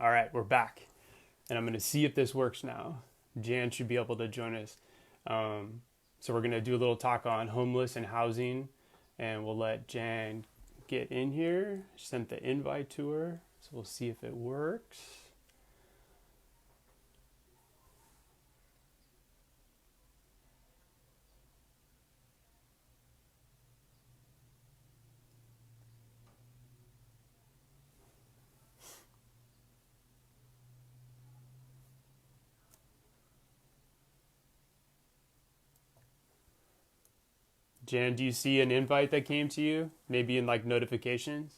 All right, we're back. And I'm going to see if this works now. Jan should be able to join us. Um, so we're going to do a little talk on homeless and housing. And we'll let Jan get in here. Sent the invite to her. So we'll see if it works. Jan, do you see an invite that came to you? Maybe in like notifications?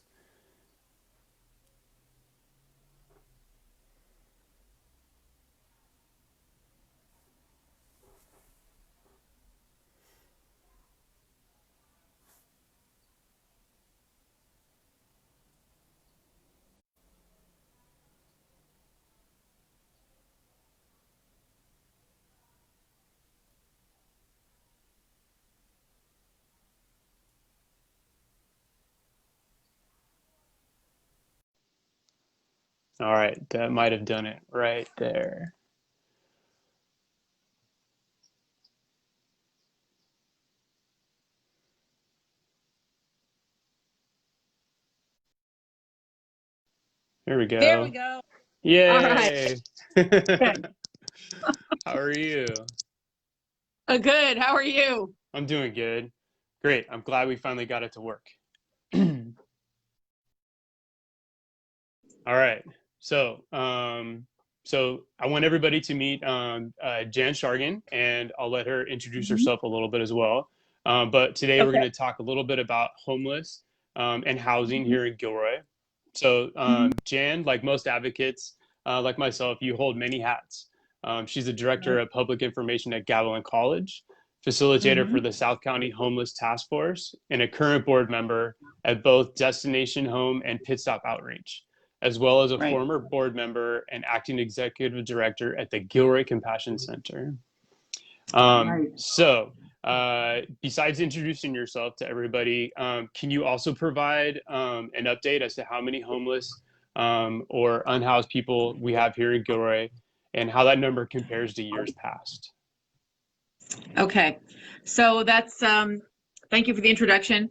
All right, that might have done it right there. Here we There we go. go. All right. Yay! Good. How are you? Good. How are you? I'm doing good. Great. I'm glad we finally got it to work. All right. So, so I want everybody to meet Jan Chargin, and I'll let her introduce Mhm. herself a little bit as well. But today we're Okay. going to talk a little bit about homeless and housing Mhm. here in Gilroy. So, Mhm. Jan, like most advocates, like myself, you hold many hats. She's the director Right. of public information at Gavilan College, facilitator for Mhm. the South County Homeless Task Force, and a current board member at both Destination Home and Pitstop Outreach, as well as a Right. former board member and acting executive director at the Gilroy Compassion Center. Right. Besides introducing yourself to everybody, can you also provide an update as to how many homeless or unhoused people we have here in Gilroy and how that number compares to years past? Okay. So that's thank you for the introduction.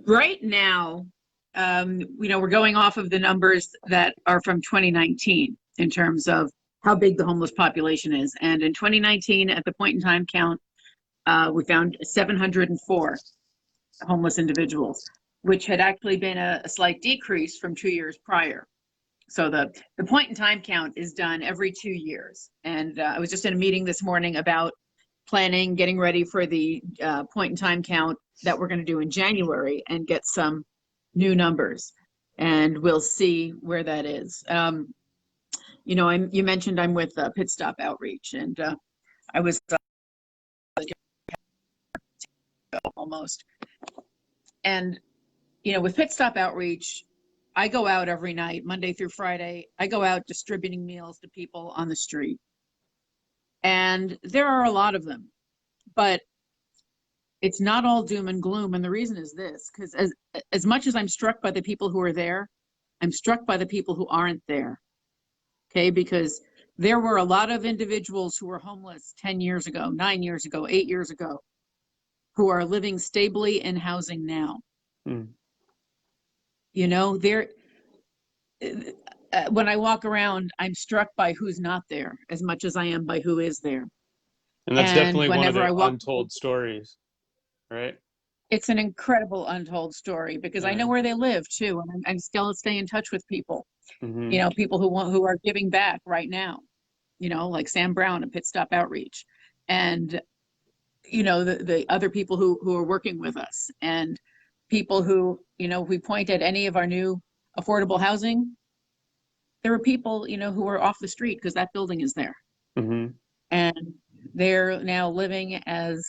Right now, we're going off of the numbers that are from 2019 in terms of how big the homeless population is. And in 2019, at the point in time count, we found 704 homeless individuals, which had actually been a slight decrease from 2 years prior. So the point in time count is done every 2 years. And I was just in a meeting this morning about planning, getting ready for the point in time count that we're going to do in January and get some new numbers. And we'll see where that is. You mentioned I'm with Pitstop Outreach, and I was almost. And with Pitstop Outreach, I go out every night, Monday through Friday. I go out distributing meals to people on the street. And there are a lot of them, but it's not all doom and gloom. And the reason is this, because as much as I'm struck by the people who are there, I'm struck by the people who aren't there. Okay, because there were a lot of individuals who were homeless 10 years ago, 9 years ago, 8 years ago, who are living stably in housing now. Mm. There when I walk around, I'm struck by who's not there as much as I am by who is there. And that's And definitely one of whenever the I walk, untold stories, right? it's an incredible untold story because I know Yeah. where they live too, and I'm still stay in touch with people. Mm-hmm. People who are giving back right now. Like Sam Brown at Pit Stop Outreach, and the other people who are working with us, and people who we point at any of our new affordable housing. There are people who are off the street because that building is there, Mm-hmm. and they're now living as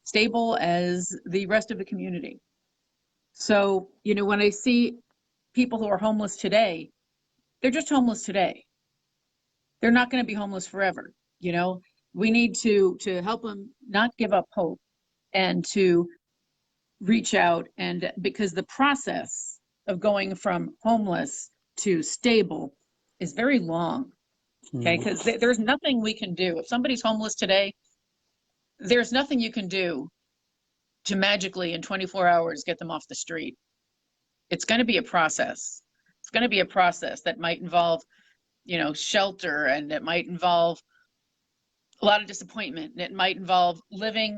stable as the rest of the community. So, when I see people who are homeless today, they're just homeless today. They're not going to be homeless forever. You know, we need to help them not give up hope and to reach out, and because the process of going from homeless to stable is very long. Okay, because there's nothing we can do. If somebody's homeless today, there's nothing you can do to magically in 24 hours get them off the street. It's going to be a process. It's going to be a process that might involve, shelter, and it might involve a lot of disappointment. And it might involve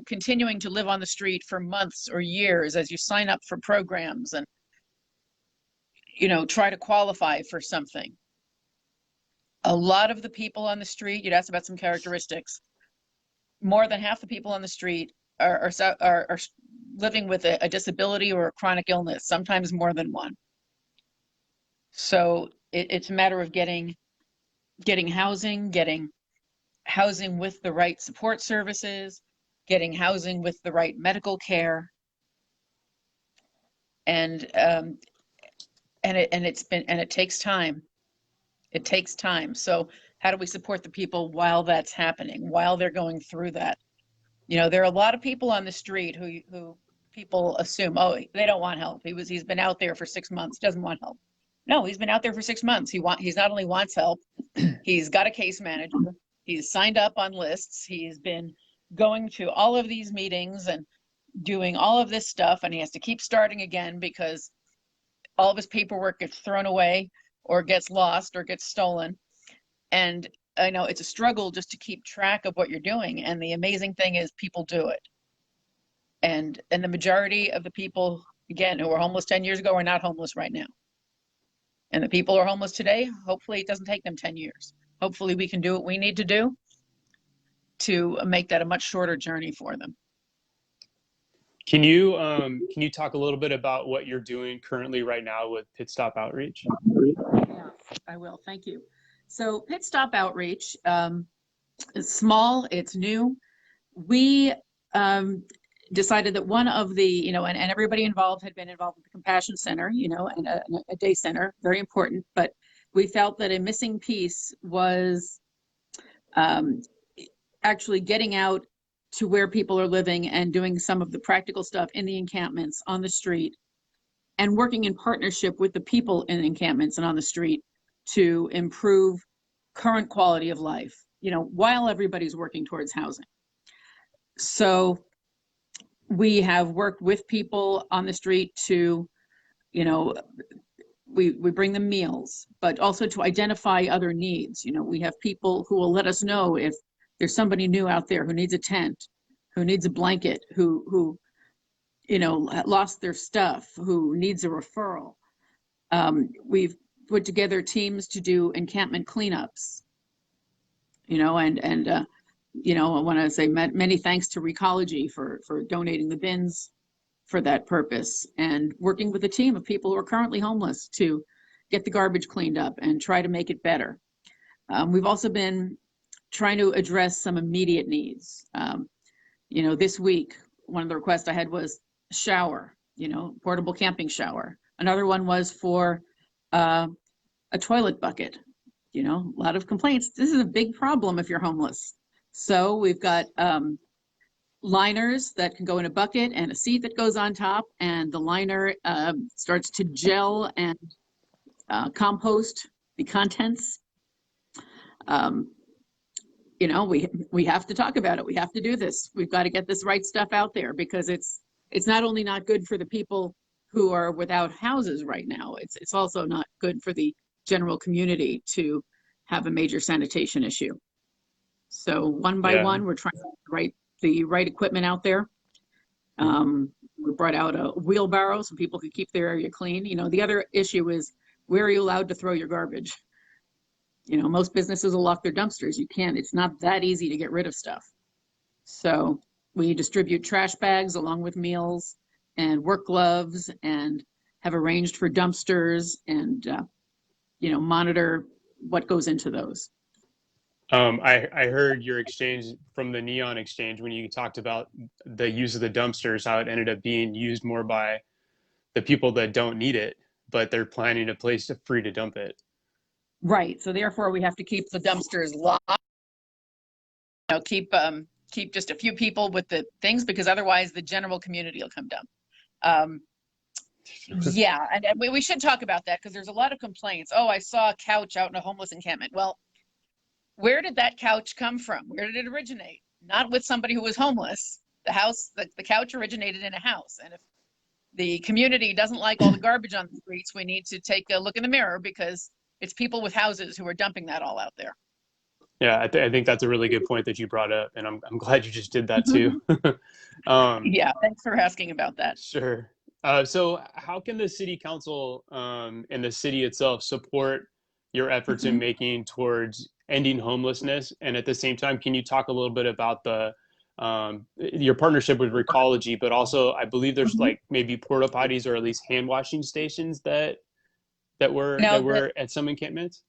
continuing to live on the street for months or years as you sign up for programs and, try to qualify for something. A lot of the people on the street, you'd asked about some characteristics, more than half the people on the street are living with a disability or a chronic illness, sometimes more than one. So it's a matter of getting housing with the right support services, getting housing with the right medical care, and it takes time. It takes time. So how do we support the people while that's happening, while they're going through that? There are a lot of people on the street who people assume, oh, they don't want help. He's been out there for 6 months, doesn't want help. No, he's been out there for 6 months. He's not only wants help, he's got a case manager. He's signed up on lists. He's been going to all of these meetings and doing all of this stuff, and he has to keep starting again because all of his paperwork gets thrown away or gets lost or gets stolen. And I know it's a struggle just to keep track of what you're doing. And the amazing thing is people do it. And the majority of the people, again, who were homeless 10 years ago are not homeless right now. And the people who are homeless today, hopefully it doesn't take them 10 years. Hopefully we can do what we need to do to make that a much shorter journey for them. Can you talk a little bit about what you're doing currently right now with Pitstop Outreach? Yeah, I will. Thank you. So Pitstop Outreach is small. It's new. We decided that one of the, and everybody involved had been involved with the Compassion Center, and a day center, very important. But we felt that a missing piece was actually getting out to where people are living and doing some of the practical stuff in the encampments, on the street, and working in partnership with the people in encampments and on the street to improve current quality of life, while everybody's working towards housing. So we have worked with people on the street to, we bring them meals, but also to identify other needs. We have people who will let us know if there's somebody new out there who needs a tent, who needs a blanket, who lost their stuff, who needs a referral. We've put together teams to do encampment cleanups, and I want to say many thanks to Recology for donating the bins for that purpose, and working with a team of people who are currently homeless to get the garbage cleaned up and try to make it better. We've also been trying to address some immediate needs. This week, one of the requests I had was shower, portable camping shower. Another one was for a toilet bucket. A lot of complaints. This is a big problem if you're homeless. So we've got liners that can go in a bucket and a seat that goes on top, and the liner starts to gel and compost the contents. We have to talk about it. We have to do this. We've got to get this right stuff out there, because it's not only not good for the people who are without houses right now, it's also not good for the general community to have a major sanitation issue. So one by one, we're trying to get the right equipment out there. We brought out a wheelbarrow so people could keep their area clean. The other issue is, where are you allowed to throw your garbage? Most businesses will lock their dumpsters. You can't, it's not that easy to get rid of stuff. So we distribute trash bags along with meals and work gloves, and have arranged for dumpsters and, monitor what goes into those. I heard your exchange from the Neon Exchange when you talked about the use of the dumpsters, how it ended up being used more by the people that don't need it, but they're planning a place free to dump it. Right. So therefore, we have to keep the dumpsters locked. Keep just a few people with the things, because otherwise the general community will come down. Yeah, and we should talk about that because there's a lot of complaints. Oh, I saw a couch out in a homeless encampment. Well, where did that couch come from? Where did it originate? Not with somebody who was homeless. The couch originated in a house. And if the community doesn't like all the garbage on the streets, we need to take a look in the mirror because it's people with houses who are dumping that all out there. Yeah, I think that's a really good point that you brought up, and I'm glad you just did that too. um, Yeah, thanks for asking about that. sure. So, how can the city council and the city itself support your efforts in Mhm. making towards ending homelessness? And at the same time, can you talk a little bit about the your partnership with Recology, but also I believe there's Mhm. like maybe porta potties or at least hand washing stations Now, that were at some encampments.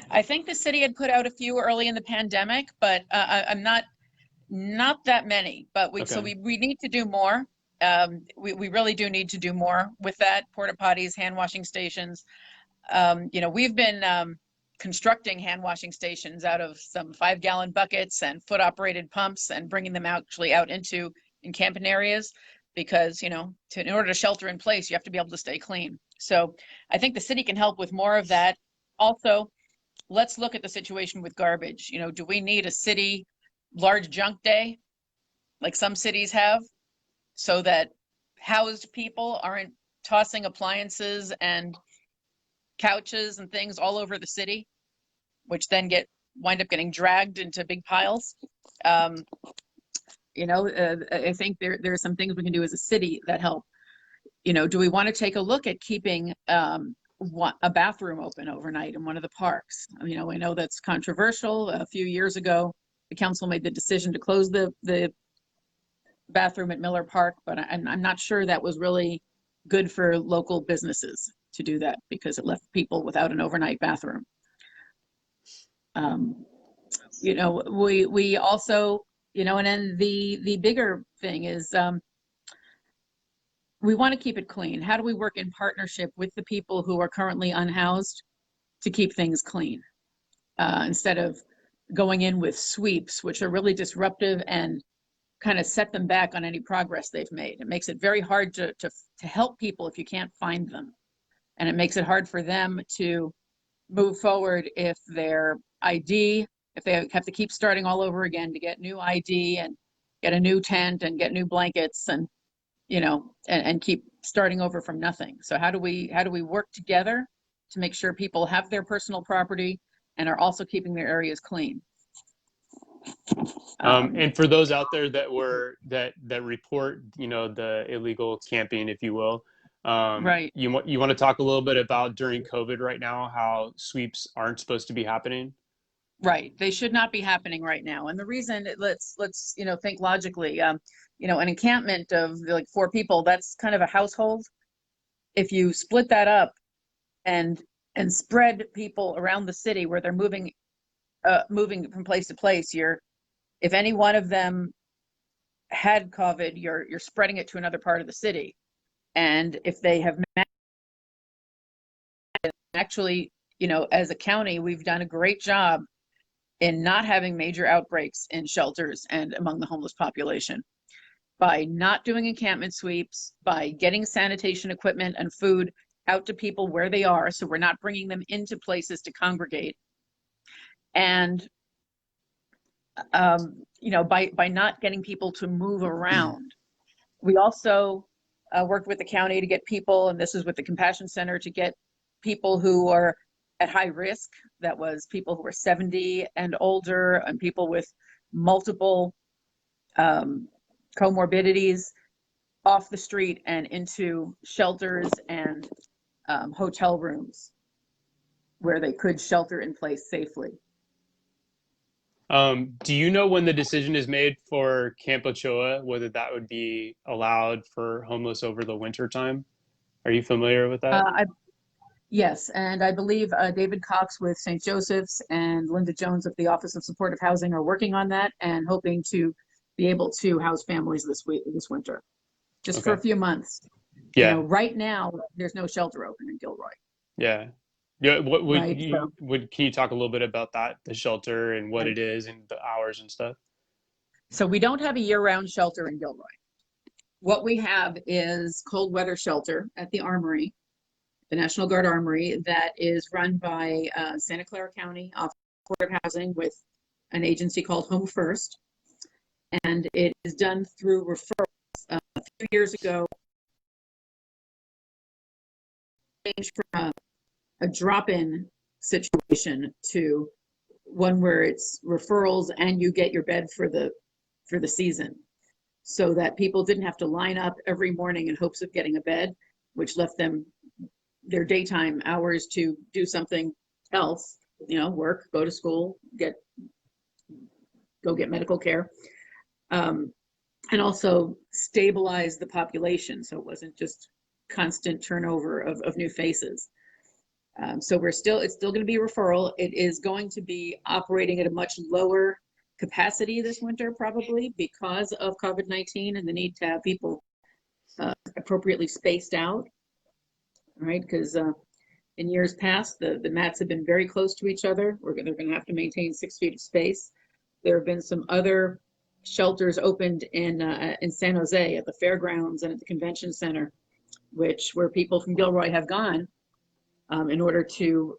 I think the city had put out a few early in the pandemic, but I'm not that many. But Okay. we need to do more. We really do need to do more with that porta potties, hand washing stations. We've been constructing hand washing stations out of some 5-gallon buckets and foot operated pumps and bringing them actually out into encampment areas because, in order to shelter in place, you have to be able to stay clean. So I think the city can help with more of that. Also, let's look at the situation with garbage. Do we need a city large junk day like some cities have so that housed people aren't tossing appliances and couches and things all over the city, which then wind up getting dragged into big piles. Um, I think there are some things we can do as a city that help. Do we want to take a look at keeping a bathroom open overnight in one of the parks? I know that's controversial. A few years ago, the council made the decision to close the bathroom at Miller Park, but I'm not sure that was really good for local businesses to do that because it left people without an overnight bathroom. We also, and then the bigger thing is we want to keep it clean. How do we work in partnership with the people who are currently unhoused to keep things clean instead of going in with sweeps, which are really disruptive and kind of set them back on any progress they've made. It makes it very hard to help people if you can't find them. And it makes it hard for them to move forward if their ID, if they have to keep starting all over again to get new ID and get a new tent and get new blankets and, and keep starting over from nothing. So how do we work together to make sure people have their personal property and are also keeping their areas clean? And for those out there that report, the illegal camping, if you will, Right. you want to talk a little bit about during COVID right now, how sweeps aren't supposed to be happening. Right. They should not be happening right now. And the reason, let's think logically. An encampment of like 4 people, that's kind of a household. If you split that up and spread people around the city where they're moving from place to place, if any one of them had COVID, you're spreading it to another part of the city. And if they have actually, as a county, we've done a great job in not having major outbreaks in shelters and among the homeless population by not doing encampment sweeps, by getting sanitation equipment and food out to people where they are, so we're not bringing them into places to congregate. And by not getting people to move around. We also worked with the county to get people, and this is with the Compassion Center, to get people who are at high risk. That was people who were 70 and older and people with multiple comorbidities off the street and into shelters and hotel rooms where they could shelter in place safely. Do you know when the decision is made for Camp Ochoa, whether that would be allowed for homeless over the winter time? Are you familiar with that? Yes, and I believe David Cox with St. Joseph's and Linda Jones of the Office of Supportive Housing are working on that and hoping to be able to house families this winter, just for Okay. a few months. Yeah. Right now there's no shelter open in Gilroy. Yeah. Yeah. What would Right. you can you talk a little bit about that, the shelter and what it is and the hours and stuff? So we don't have a year-round shelter in Gilroy. What we have is cold weather shelter at the Armory, the National Guard Armory, that is run by Santa Clara County Office of Supportive Housing with an agency called Home First. And it is done through referrals. A few years ago, changed from a drop-in situation to one where it's referrals and you get your bed for the season, so that people didn't have to line up every morning in hopes of getting a bed, which left them their daytime hours to do something else, work, go to school, go get medical care, and also stabilize the population so it wasn't just constant turnover of new faces. So it's still going to be a referral. It is going to be operating at a much lower capacity this winter, probably because of COVID-19 and the need to have people appropriately spaced out, right? Because in years past, the mats have been very close to each other. They're going to have to maintain 6 feet of space. There have been some other shelters opened in San Jose at the fairgrounds and at the convention center, where people from Gilroy have gone in order to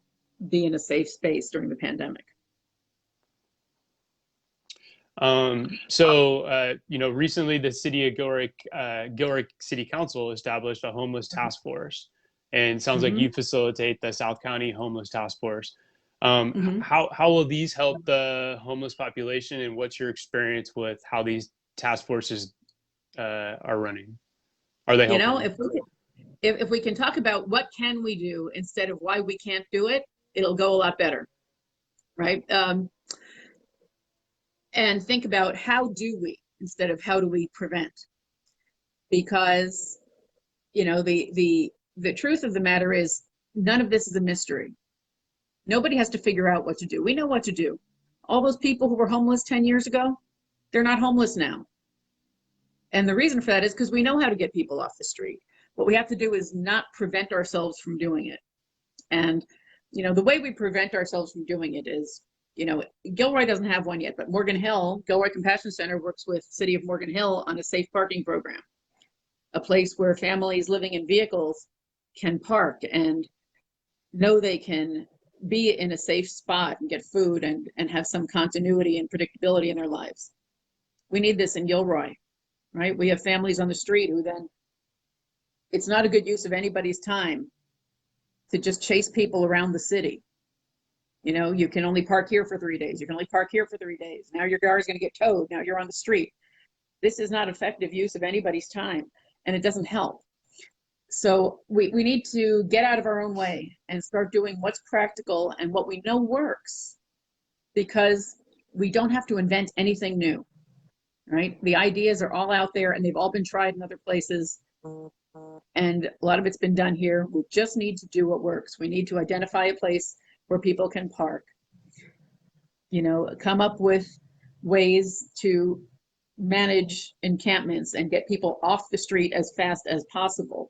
be in a safe space during the pandemic. Recently the city of Gilroy City Council established a homeless task force, and it sounds like you facilitate the South County Homeless Task Force. How will these help the homeless population, and what's your experience with how these task forces are running? Are they helping? If we can talk about what can we do instead of why we can't do it, it'll go a lot better, right? And think about how do we instead of how do we prevent? Because the truth of the matter is none of this is a mystery. Nobody has to figure out what to do. We know what to do. All those people who were homeless 10 years ago, they're not homeless now. And the reason for that is because we know how to get people off the street. What we have to do is not prevent ourselves from doing it. And, the way we prevent ourselves from doing it is, Gilroy doesn't have one yet, but Gilroy Compassion Center works with City of Morgan Hill on a safe parking program, a place where families living in vehicles can park and know they can be in a safe spot and get food and have some continuity and predictability in their lives. We need this in Gilroy, right? We have families on the street who then, it's not a good use of anybody's time to just chase people around the city. You can only park here for 3 days. You can only park here for 3 days. Now your car is going to get towed. Now you're on the street. This is not effective use of anybody's time, and it doesn't help. So we need to get out of our own way and start doing what's practical and what we know works, because we don't have to invent anything new, right? The ideas are all out there and they've all been tried in other places. And a lot of it's been done here. We just need to do what works. We need to identify a place where people can park, come up with ways to manage encampments and get people off the street as fast as possible.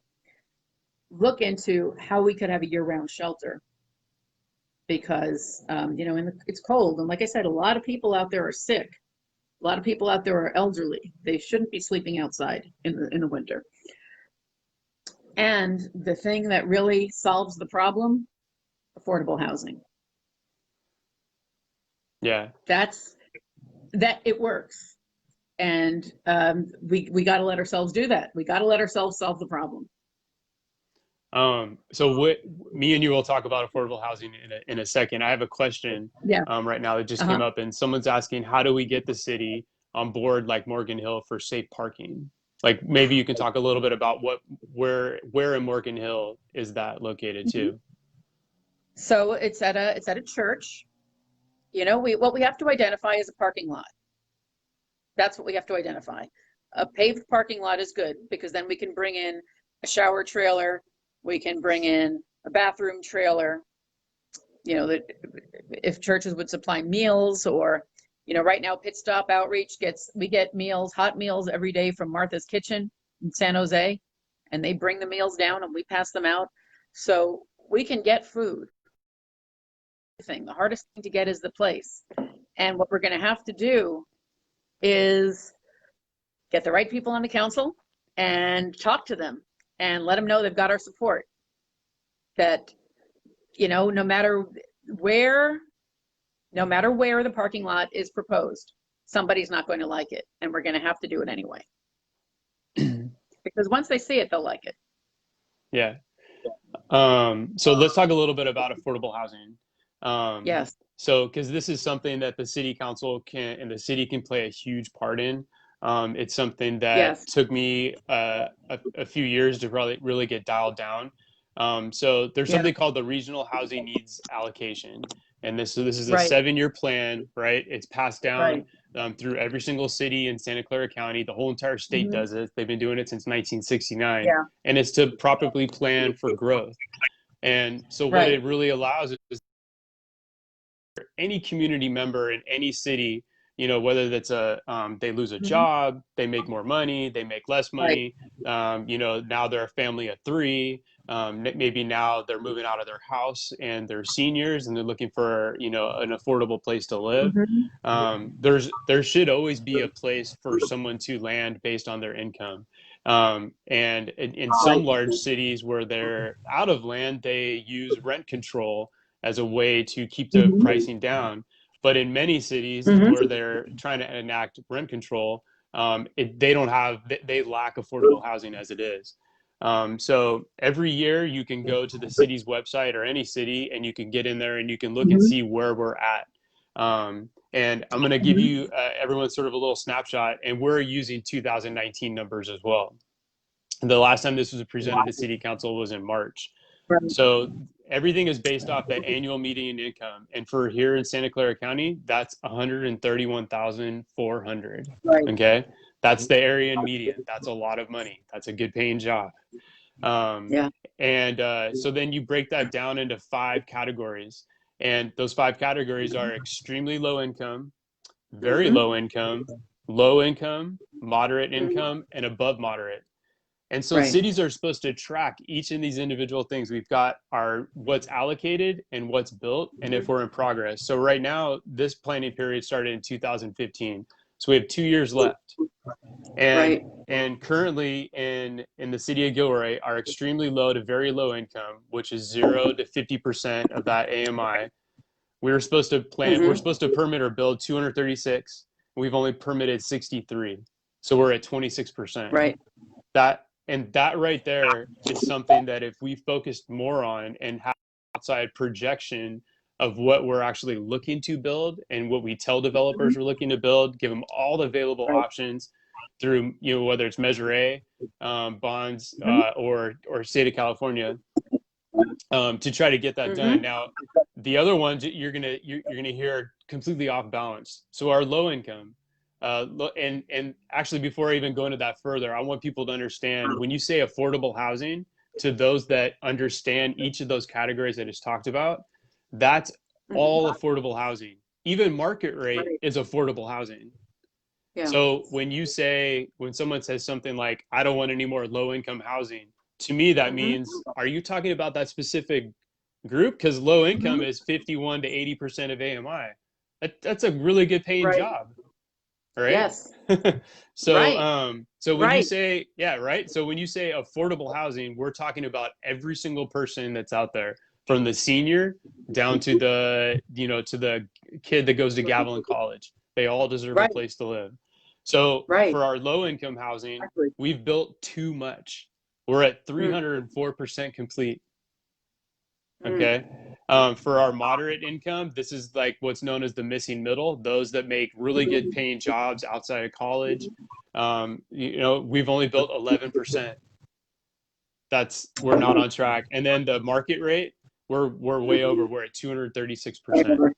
Look into how we could have a year-round shelter, because, it's cold. And like I said, a lot of people out there are sick. A lot of people out there are elderly. They shouldn't be sleeping outside in the winter. And the thing that really solves the problem, affordable housing. Yeah. That it works. And we got to let ourselves do that. We got to let ourselves solve the problem. So me and you will talk about affordable housing in a second. I have a question right now that just came up, and someone's asking, how do we get the city on board like Morgan Hill for safe parking? Like maybe you can talk a little bit about where in Morgan Hill is that located too? So it's at a church. What we have to identify is a parking lot. That's what we have to identify. A paved parking lot is good, because then we can bring in a shower trailer. We can bring in a bathroom trailer. That if churches would supply meals, or, right now Pitstop Outreach we get meals, hot meals every day from Martha's Kitchen in San Jose, and they bring the meals down and we pass them out. So we can get food. The hardest thing to get is the place. And what we're going to have to do is get the right people on the council and talk to them and let them know they've got our support. That, no matter where the parking lot is proposed, somebody's not going to like it, and we're going to have to do it anyway. Because once they see it, they'll like it. Yeah. So let's talk a little bit about affordable housing. Yes. So, because this is something that the city council and the city can play a huge part in. It's something that Yes. took me a few years to really get dialed down. So there's something called the Regional Housing Needs Allocation. And this is a 7-year plan, right? It's passed down through every single city in Santa Clara County. The whole entire state does it. They've been doing it since 1969. Yeah. And it's to properly plan for growth. And so what it really allows is any community member in any city, whether that's they lose a job, they make more money, they make less money, now they're a family of 3, maybe now they're moving out of their house and they're seniors and they're looking for, an affordable place to live. There should always be a place for someone to land based on their income. And in some large cities where they're out of land, they use rent control as a way to keep the pricing down. But in many cities where they're trying to enact rent control, they lack affordable housing as it is. So every year you can go to the city's website or any city and you can get in there and you can look and see where we're at. And I'm going to give you everyone sort of a little snapshot, and we're using 2019 numbers as well. The last time this was presented to city council was in March. So everything is based off that annual median income. And for here in Santa Clara County, that's 131,400. Okay. That's the area median. That's a lot of money. That's a good paying job. And so then you break that down into 5 categories. And those 5 categories are extremely low income, very low income, moderate income, and above moderate. And so cities are supposed to track each of these individual things. We've got what's allocated and what's built, and if we're in progress. So right now, this planning period started in 2015. So we have 2 years left. And currently in the city of Gilroy are extremely low to very low income, which is 0 to 50% of that AMI. We're supposed to permit or build 236. We've only permitted 63. So we're at 26%. That right there is something that if we focused more on and have outside projection of what we're actually looking to build and what we tell developers we're looking to build, give them all the available options through, whether it's Measure A, bonds, or state of California, to try to get that done. Now, the other ones you're gonna hear completely off balance. So our low income. And actually, before I even go into that further, I want people to understand when you say affordable housing, to those that understand each of those categories that is talked about, that's all affordable housing. Even market rate is affordable housing. So when someone says something like, I don't want any more low income housing, to me, that means, are you talking about that specific group? Because low income is 51 to 80% of AMI. That's a really good paying job. Right. Yes. So, so when you say, so when you say affordable housing, we're talking about every single person that's out there, from the senior down to the, to the kid that goes to Gavilan College. They all deserve a place to live. So for our low income housing, we've built too much. We're at 304% complete. Okay. For our moderate income, this is like what's known as the missing middle, those that make really good paying jobs outside of college. We've only built 11%. We're not on track. And then the market rate, we're way over. We're at 236%.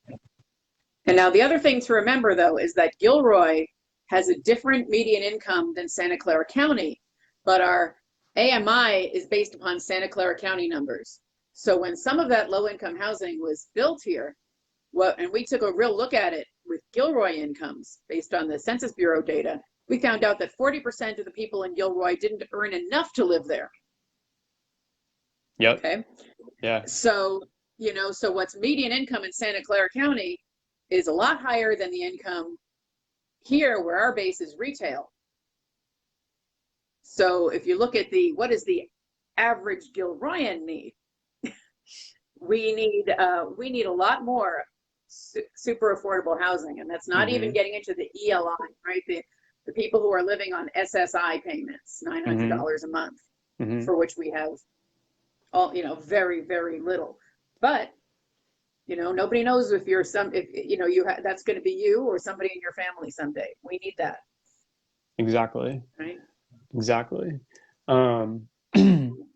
And now the other thing to remember, though, is that Gilroy has a different median income than Santa Clara County, but our AMI is based upon Santa Clara County numbers. So when some of that low-income housing was built here, and we took a real look at it with Gilroy incomes based on the Census Bureau data, we found out that 40% of the people in Gilroy didn't earn enough to live there. Yep. Okay. Yeah. So, so what's median income in Santa Clara County is a lot higher than the income here, where our base is retail. So if you look at what is the average Gilroyan need, we need a lot more super affordable housing, and that's not even Mm-hmm. getting into the ELI, right? The people who are living on SSI payments, Mm-hmm. $900 a month, Mm-hmm. for which we have all, very, very little. But nobody knows if that's going to be you or somebody in your family someday. We need that, Exactly. right? Exactly. Um,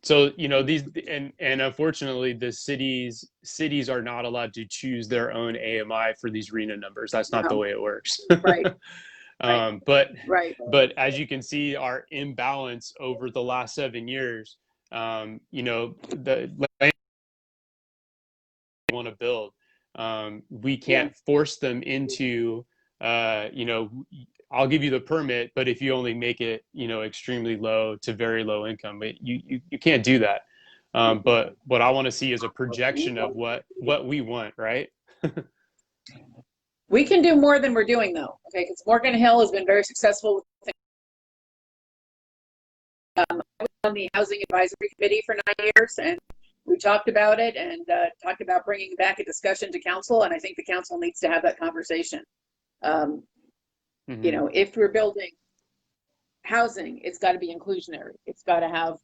so these and unfortunately the cities are not allowed to choose their own AMI for these RENA numbers. That's not the No, way it works. right, right, But right. as you can see, our imbalance over the last 7 years, the land they want to build, we Yeah. can't force them into, I'll give you the permit, but if you only make it, extremely low to very low income, you can't do that. But what I want to see is a projection of what we want, right? We can do more than we're doing, though. Okay, because Morgan Hill has been very successful. I was on the Housing Advisory Committee for 9 years, and we talked about it and talked about bringing back a discussion to council. And I think the council needs to have that conversation. Um, Mm-hmm. if we're building housing, it's got to be inclusionary. It's got to have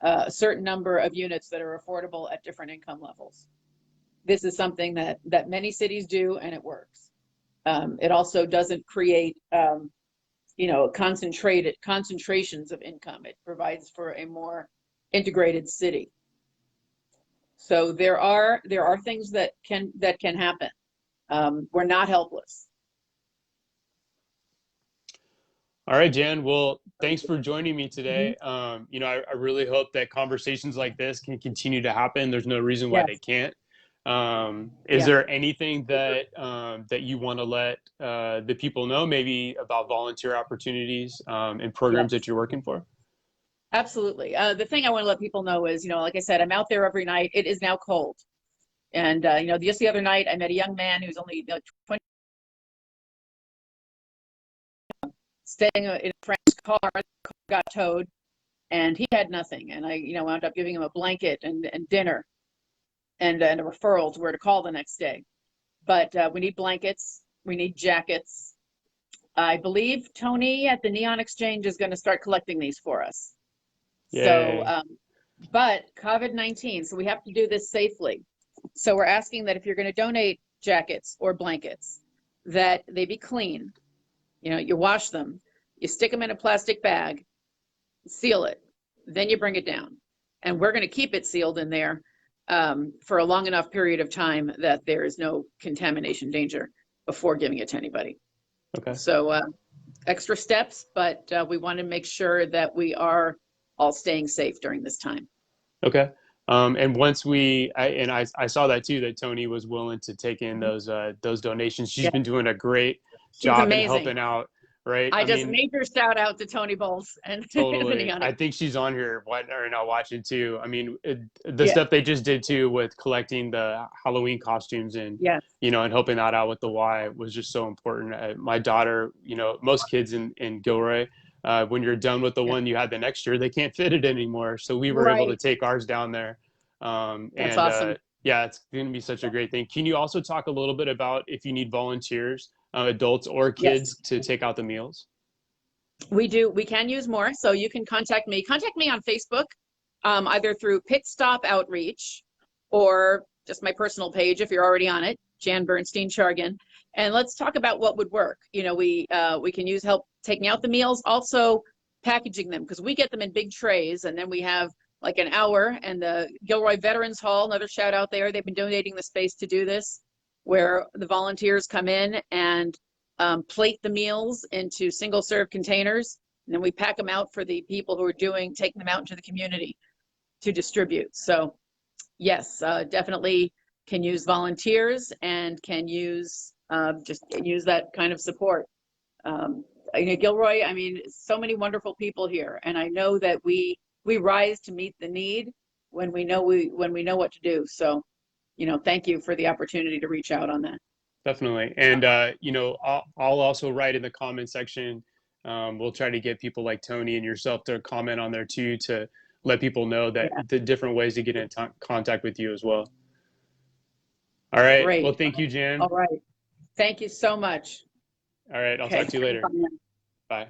a certain number of units that are affordable at different income levels. This is something that many cities do, and it works. It also doesn't create concentrations of income. It provides for a more integrated city. So there are things that can happen. We're not helpless. All right, Jan. Well, thanks for joining me Mhm. today. I really hope that conversations like this can continue to happen. There's no reason why they Yes. can't. Is Yeah. there anything that you want to let the people know, maybe about volunteer opportunities and programs Yes. that you're working for? Absolutely. The thing I want to let people know is, like I said, I'm out there every night. It is now cold. And, just the other night, I met a young man who's only 20, staying in a friend's car. The car got towed, and he had nothing. And I, wound up giving him a blanket and dinner and a referral to where to call the next day. But we need blankets. We need jackets. I believe Tony at the Neon Exchange is going to start collecting these for us. So, Yay. but COVID-19, so we have to do this safely. So we're asking that if you're going to donate jackets or blankets, that they be clean. You wash them, you stick them in a plastic bag, seal it, then you bring it down. And we're going to keep it sealed in there for a long enough period of time that there is no contamination danger before giving it to anybody. Okay. So extra steps, but we want to make sure that we are all staying safe during this time. Okay. And once I saw that too, that Tony was willing to take in those donations. She's Yeah, been doing a great she's job in amazing. helping out, right? I I just mean, major shout out to Tony Bowles and the totally. Neon. I think she's on here right now watching too. I mean, the Yeah, stuff they just did too with collecting the Halloween costumes and, yeah, and helping that out with the Y was just so important. My daughter, most kids in Gilroy, when you're done with the yeah. one you had the next year, they can't fit it anymore. So we were able to Right. take ours down there. That's And awesome. yeah, it's going to be such a great thing. Can you also talk a little bit about if you need volunteers, adults or kids Yes, to take out the meals? we do. We can use more. So you can contact me. Contact me on Facebook, either through Pitstop Outreach or just my personal page if you're already on it, Jan Bernstein Chargin. And let's talk about what would work. We can use help taking out the meals, also packaging them, because we get them in big trays, and then we have like an hour. And the Gilroy Veterans Hall, another shout out there, they've been donating the space to do this, where the volunteers come in and plate the meals into single serve containers, and then we pack them out for the people who are taking them out into the community to distribute. So yes, definitely can use volunteers and can use just use that kind of support. Um, Gilroy, I mean, so many wonderful people here, and I know that we rise to meet the need when we know what to do. So, thank you for the opportunity to reach out on that. Definitely. And, I'll also write in the comment section We'll try to get people like Tony and yourself to comment on there too, to let people know that Yeah, the different ways to get in contact with you as well. All right. Well, great. thank you, All Jan. right. Thank you so much. All right. I'll talk Okay. to you later. Bye now. Bye.